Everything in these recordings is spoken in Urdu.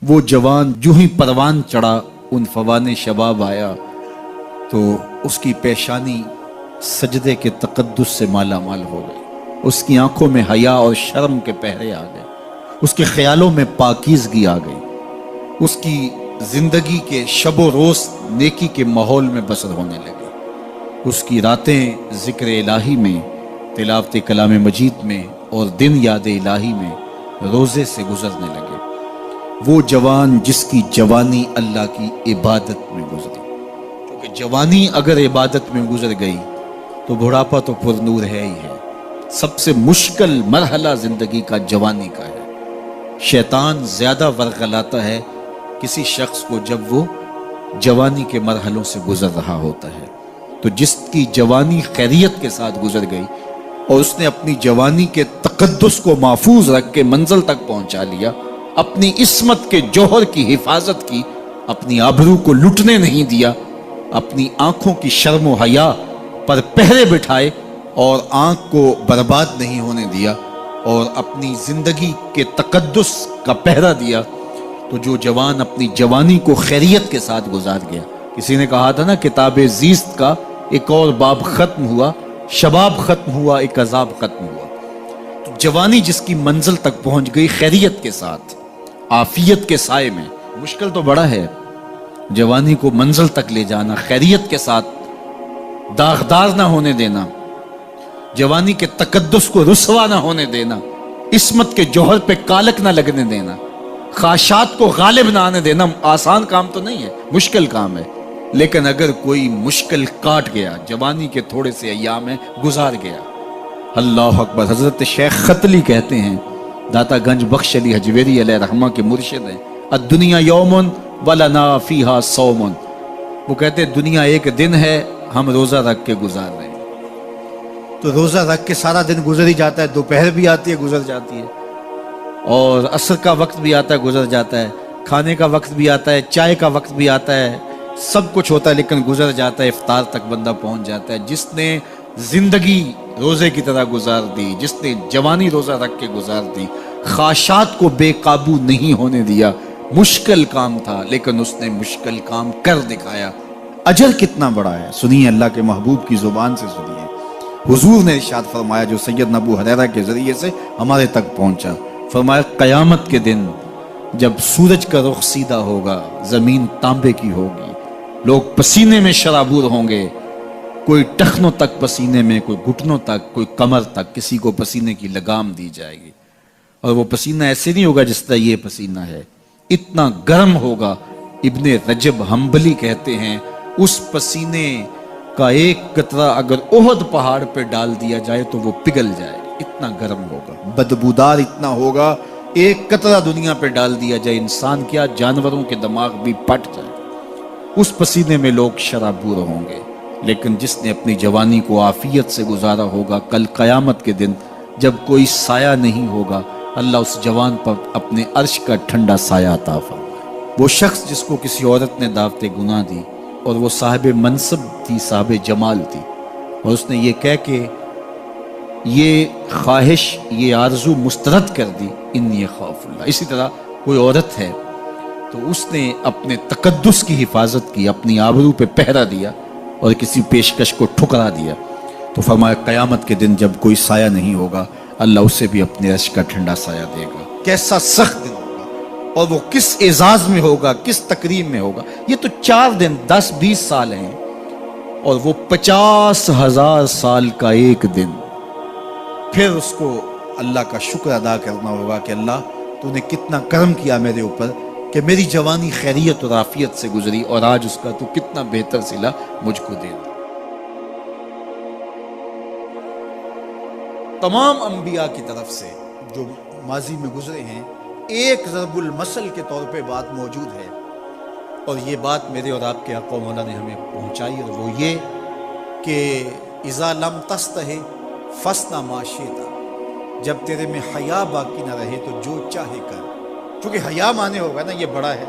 وہ جوان جو ہی پروان چڑھا ان فوان شباب آیا تو اس کی پیشانی سجدے کے تقدس سے مالا مال ہو گئی، اس کی آنکھوں میں حیا اور شرم کے پہرے آ گئے، اس کے خیالوں میں پاکیزگی آ گئی، اس کی زندگی کے شب و روز نیکی کے ماحول میں بسر ہونے لگے، اس کی راتیں ذکر الہی میں، تلاوت کلام مجید میں اور دن یاد الہی میں روزے سے گزرنے لگے۔ وہ جوان جس کی جوانی اللہ کی عبادت میں گزری، کیونکہ جوانی اگر عبادت میں گزر گئی تو بڑھاپا تو پر نور ہے ہی ہے۔ سب سے مشکل مرحلہ زندگی کا جوانی کا ہے۔ شیطان زیادہ ورغلاتا ہے کسی شخص کو جب وہ جوانی کے مرحلوں سے گزر رہا ہوتا ہے۔ تو جس کی جوانی خیریت کے ساتھ گزر گئی اور اس نے اپنی جوانی کے تقدس کو محفوظ رکھ کے منزل تک پہنچا لیا، اپنی عصمت کے جوہر کی حفاظت کی، اپنی آبرو کو لٹنے نہیں دیا، اپنی آنکھوں کی شرم و حیا پر پہرے بٹھائے اور آنکھ کو برباد نہیں ہونے دیا اور اپنی زندگی کے تقدس کا پہرا دیا، تو جو جوان اپنی جوانی کو خیریت کے ساتھ گزار گیا۔ کسی نے کہا تھا نا، کتاب زیست کا ایک اور باب ختم ہوا، شباب ختم ہوا، ایک عذاب ختم ہوا۔ تو جوانی جس کی منزل تک پہنچ گئی خیریت کے ساتھ، عافیت کے سائے میں، مشکل تو بڑا ہے جوانی کو منزل تک لے جانا، خیریت کے ساتھ داغدار نہ ہونے دینا، جوانی کے تقدس کو رسوا نہ ہونے دینا، عصمت کے جوہر پہ کالک نہ لگنے دینا، خواہشات کو غالب نہ آنے دینا۔ آسان کام تو نہیں ہے، مشکل کام ہے، لیکن اگر کوئی مشکل کاٹ گیا، جوانی کے تھوڑے سے ایام میں گزار گیا، اللہ اکبر۔ حضرت شیخ ختلی کہتے ہیں، داتا گنج بخش علی حجویری علیہ رحمہ کے مرشد ہیں، الدنیا یومن ولنا فیہا صومن۔ وہ کہتے ہیں دنیا ایک دن ہے، ہم روزہ رکھ کے گزار رہے ہیں۔ تو روزہ رکھ کے سارا دن گزر ہی جاتا ہے، دوپہر بھی آتی ہے گزر جاتی ہے، اور عصر کا وقت بھی آتا ہے گزر جاتا ہے، کھانے کا وقت بھی آتا ہے، چائے کا وقت بھی آتا ہے، سب کچھ ہوتا ہے لیکن گزر جاتا ہے، افطار تک بندہ پہنچ جاتا ہے۔ جس نے زندگی روزے کی طرح گزار دی، جس نے جوانی روزہ رکھ کے گزار دی، خواہشات کو بے قابو نہیں ہونے دیا، مشکل کام تھا لیکن اس نے مشکل کام کر دکھایا۔ اجر کتنا بڑا ہے، سنیے اللہ کے محبوب کی زبان سے سنیے۔ حضور نے ارشاد فرمایا جو سید ابو ہریرہ کے ذریعے سے ہمارے تک پہنچا، فرمایا قیامت کے دن جب سورج کا رخ سیدھا ہوگا، زمین تانبے کی ہوگی، لوگ پسینے میں شرابور ہوں گے، کوئی ٹخنوں تک پسینے میں، کوئی گھٹنوں تک، کوئی کمر تک، کسی کو پسینے کی لگام دی جائے گی، اور وہ پسینہ ایسے نہیں ہوگا جس طرح یہ پسینہ ہے، اتنا گرم ہوگا۔ ابن رجب حنبلی کہتے ہیں اس پسینے کا ایک قطرہ اگر احد پہاڑ پہ ڈال دیا جائے تو وہ پگھل جائے، اتنا گرم ہوگا، بدبودار اتنا ہوگا، ایک قطرہ دنیا پہ ڈال دیا جائے، انسان کیا جانوروں کے دماغ بھی پھٹ جائے، اس پسینے میں لوگ شرابور ہوں گے۔ لیکن جس نے اپنی جوانی کو عافیت سے گزارا ہوگا، کل قیامت کے دن جب کوئی سایہ نہیں ہوگا، اللہ اس جوان پر اپنے عرش کا ٹھنڈا سایہ عطا فرمائے۔ وہ شخص جس کو کسی عورت نے دعوت گناہ دی اور وہ صاحب منصب تھی، صاحب جمال تھی، اور اس نے یہ کہہ کے یہ خواہش، یہ آرزو مسترد کر دی، انی خاف اللہ۔ اسی طرح کوئی عورت ہے تو اس نے اپنے تقدس کی حفاظت کی، اپنی آبرو پہ پہرا دیا اور کسی پیشکش کو ٹھکرا دیا، تو فرمایا قیامت کے دن جب کوئی سایہ نہیں ہوگا، اللہ اسے بھی اپنے عرش کا ٹھنڈا سایہ دے گا۔ کیسا سخت دن ہوگا، اور وہ کس اعزاز میں ہوگا، کس تکریم میں ہوگا۔ یہ تو 4 دن 10-20 سال ہیں، اور وہ 50,000 سال کا ایک دن۔ پھر اس کو اللہ کا شکر ادا کرنا ہوگا کہ اللہ تو نے کتنا کرم کیا میرے اوپر کہ میری جوانی خیریت اور عافیت سے گزری، اور آج اس کا تو کتنا بہتر صلہ مجھ کو دے دیا۔ تمام انبیاء کی طرف سے جو ماضی میں گزرے ہیں، ایک ضرب المثل کے طور پہ بات موجود ہے، اور یہ بات میرے اور آپ کے آقا و مولا نے ہمیں پہنچائی، اور وہ یہ کہ اذا لم تستحی فاصنع ما شئت، جب تیرے میں حیا باقی نہ رہے تو جو چاہے کر۔ چونکہ حیا مانے ہوگا نا یہ بڑا ہے،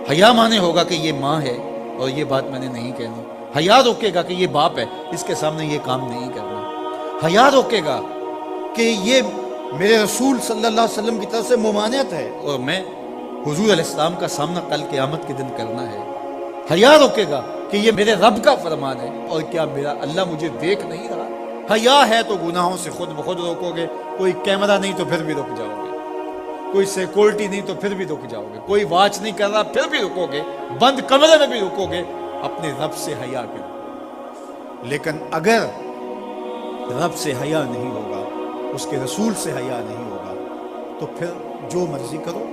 حیا مانے ہوگا کہ یہ ماں ہے اور یہ بات میں نے نہیں کہنی، حیا روکے گا کہ یہ باپ ہے، اس کے سامنے یہ کام نہیں کرنا، حیا روکے گا کہ یہ میرے رسول صلی اللہ علیہ وسلم کی طرف سے ممانعت ہے اور میں حضور علیہ السلام کا سامنا کل قیامت کے دن کرنا ہے، حیا روکے گا کہ یہ میرے رب کا فرمان ہے اور کیا میرا اللہ مجھے دیکھ نہیں رہا؟ حیا ہے تو گناہوں سے خود بخود روکو گے، کوئی کیمرہ نہیں تو پھر بھی رک جاؤ گے، کوئی سیکورٹی نہیں تو پھر بھی رک جاؤ گے، کوئی واچ نہیں کر رہا پھر بھی رکو گے، بند کمرے میں بھی رکو گے، اپنے رب سے حیا کرو۔ لیکن اگر رب سے حیا نہیں ہوگا، اس کے رسول سے حیا نہیں ہوگا، تو پھر جو مرضی کرو،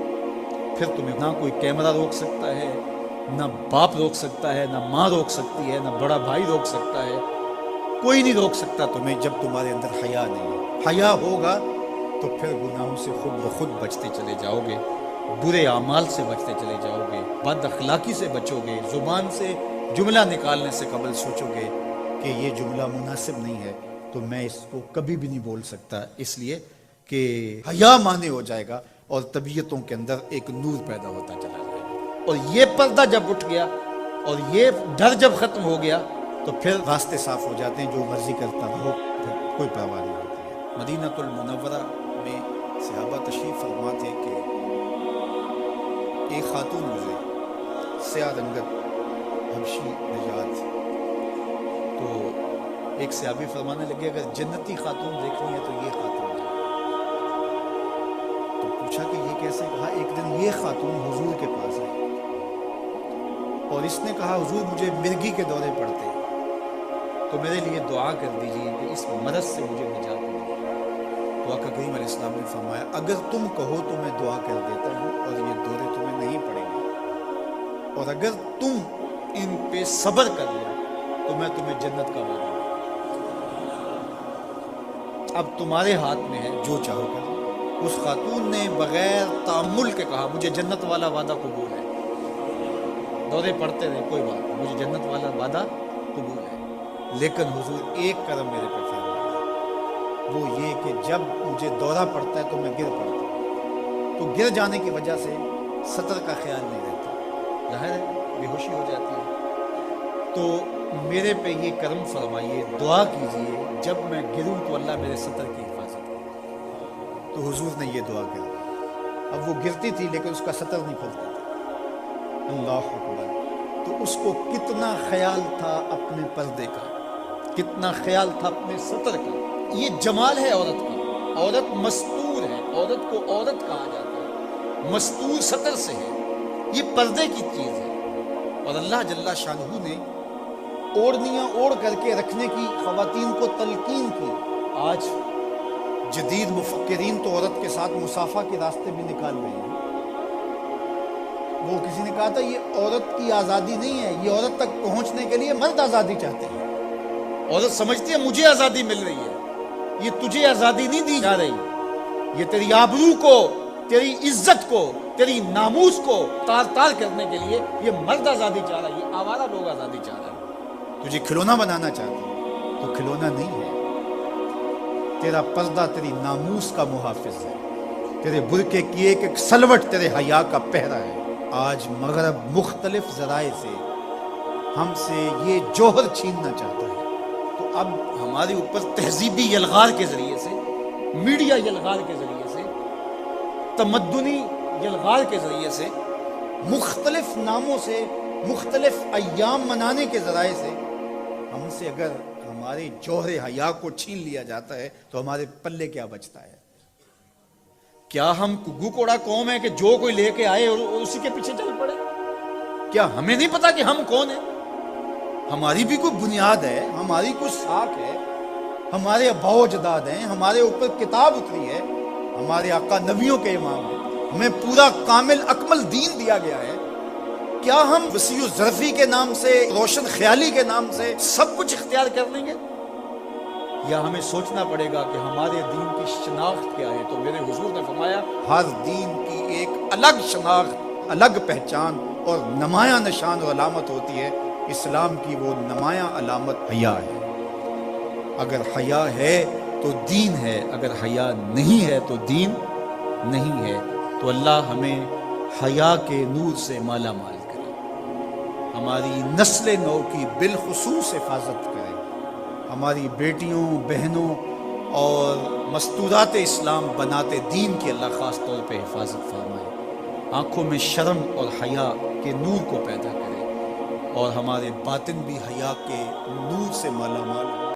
پھر تمہیں نہ کوئی کیمرہ روک سکتا ہے، نہ باپ روک سکتا ہے، نہ ماں روک سکتی ہے، نہ بڑا بھائی روک سکتا ہے، کوئی نہیں روک سکتا تمہیں جب تمہارے اندر حیا نہیں ہے۔ حیا ہوگا تو پھر گناہوں سے خود بخود بچتے چلے جاؤ گے، برے اعمال سے بچتے چلے جاؤ گے، بد اخلاقی سے بچو گے، زبان سے جملہ نکالنے سے قبل سوچو گے کہ یہ جملہ مناسب نہیں ہے تو میں اس کو کبھی بھی نہیں بول سکتا، اس لیے کہ حیا مانے ہو جائے گا اور طبیعتوں کے اندر ایک نور پیدا ہوتا چلا جائے گا، اور یہ پردہ جب اٹھ گیا اور یہ ڈر جب ختم ہو گیا تو پھر راستے صاف ہو جاتے ہیں، جو مرضی کرتا رہو، پھر کوئی پرواہ نہیں ہوتی ہے۔ مدینہ المنورہ میں صحابہ تشریف فرما تھے کہ ایک خاتون گزری، سیاہ رنگت حبشی نژاد، تو ایک صحابی فرمانے لگے اگر جنتی خاتون دیکھنی ہے تو یہ خاتون ہے۔ تو پوچھا کہ یہ کیسے؟ کہا ایک دن یہ خاتون حضور کے پاس آئی اور اس نے کہا حضور مجھے مرگی کے دورے پڑتے ہیں تو میرے لیے دعا کر دیجیے کہ اس مرض سے مجھے نجات ملے۔ تو آقا کریم علیہ السلام نے فرمایا اگر تم کہو تو میں دعا کر دیتا ہوں اور یہ دورے تمہیں نہیں پڑیں گے، اور اگر تم ان پہ صبر کر لو تو میں تمہیں جنت کا وعدہ دوں۔ اب تمہارے ہاتھ میں ہے، جو چاہو کر لو۔ اس خاتون نے بغیر تأمل کے کہا مجھے جنت والا وعدہ قبول ہے، دورے پڑتے رہے کوئی بات نہیں، مجھے جنت والا وعدہ قبول ہے، لیکن حضور ایک کرم میرے پہ فرمائے، وہ یہ کہ جب مجھے دورہ پڑتا ہے تو میں گر پڑتا ہوں، تو گر جانے کی وجہ سے سطر کا خیال نہیں رہتا، ظاہر ہے بے ہوشی ہو جاتی ہے، تو میرے پہ یہ کرم فرمائیے، دعا کیجئے جب میں گروں تو اللہ میرے سطر کی حفاظت کرے۔ تو حضور نے یہ دعا کر دی۔ اب وہ گرتی تھی لیکن اس کا سطر نہیں کھلتا تھا، اللہ اکبر، تو اس کو کتنا خیال تھا اپنے پردے کا، کتنا خیال تھا اپنے سطر کا۔ یہ جمال ہے عورت کا، عورت مستور ہے، عورت کو عورت کہا جاتا ہے، مستور سطر سے ہے، یہ پردے کی چیز ہے۔ اور اللہ جل شانہ نے اوڑھنیاں اوڑھ کر کے رکھنے کی خواتین کو تلقین کی۔ آج جدید مفکرین تو عورت کے ساتھ مصافحہ کے راستے بھی نکال رہے ہیں۔ وہ کسی نے کہا تھا یہ عورت کی آزادی نہیں ہے، یہ عورت تک پہنچنے کے لیے مرد آزادی چاہتے ہیں۔ عورت سمجھتی ہے مجھے آزادی مل رہی ہے، یہ تجھے آزادی نہیں دی جا رہی، یہ تیری آبرو کو، تیری عزت کو، تیری ناموس کو تار تار کرنے کے لیے یہ مرد آزادی چاہ رہا ہے، یہ آوارہ لوگ آزادی چاہ رہے ہیں۔ تجھے کھلونا بنانا چاہتے ہیں تو کھلونا نہیں ہے، تیرا پردہ تیری ناموس کا محافظ ہے، تیرے برقعے کی ایک ایک سلوٹ تیرے حیا کا پہرا ہے۔ آج مغرب مختلف ذرائع سے ہم سے یہ جوہر چھیننا چاہتا ہے، تو اب ہمارے اوپر تہذیبی یلغار کے ذریعے سے، میڈیا یلغار کے ذریعے سے، تمدنی یلغار کے ذریعے سے، مختلف ناموں سے، مختلف ایام منانے کے ذرائع سے ہم سے اگر ہمارے جوہر حیا کو چھین لیا جاتا ہے تو ہمارے پلے کیا بچتا ہے؟ کیا ہم گگو کوڑا قوم ہے کہ جو کوئی لے کے آئے اور اسی کے پیچھے چل پڑے؟ کیا ہمیں نہیں پتا کہ ہم کون ہیں؟ ہماری بھی کوئی بنیاد ہے، ہماری کوئی ساکھ ہے، ہمارے آباء و اجداد ہیں، ہمارے اوپر کتاب اتری ہے، ہمارے آقا نبیوں کے امام ہیں، ہمیں پورا کامل اکمل دین دیا گیا ہے۔ کیا ہم وسیع و ظرفی کے نام سے، روشن خیالی کے نام سے سب کچھ اختیار کر لیں گے؟ یا ہمیں سوچنا پڑے گا کہ ہمارے دین کی شناخت کیا ہے؟ تو میرے حضور نے فرمایا ہر دین کی ایک الگ شناخت، الگ پہچان اور نمایاں نشان اور علامت ہوتی ہے۔ اسلام کی وہ نمایاں علامت حیا ہے۔ اگر حیا ہے تو دین ہے، اگر حیا نہیں ہے تو دین نہیں ہے۔ تو اللہ ہمیں حیا کے نور سے مالا مال کرے، ہماری نسل نو کی بالخصوص حفاظت کرے، ہماری بیٹیوں، بہنوں اور مستورات اسلام بناتے دین کی اللہ خاص طور پہ حفاظت فرمائے۔ آنکھوں میں شرم اور حیا کے نور کو پیدا کرے، اور ہمارے باطن بھی حیا کے نور سے مالا مال ہو۔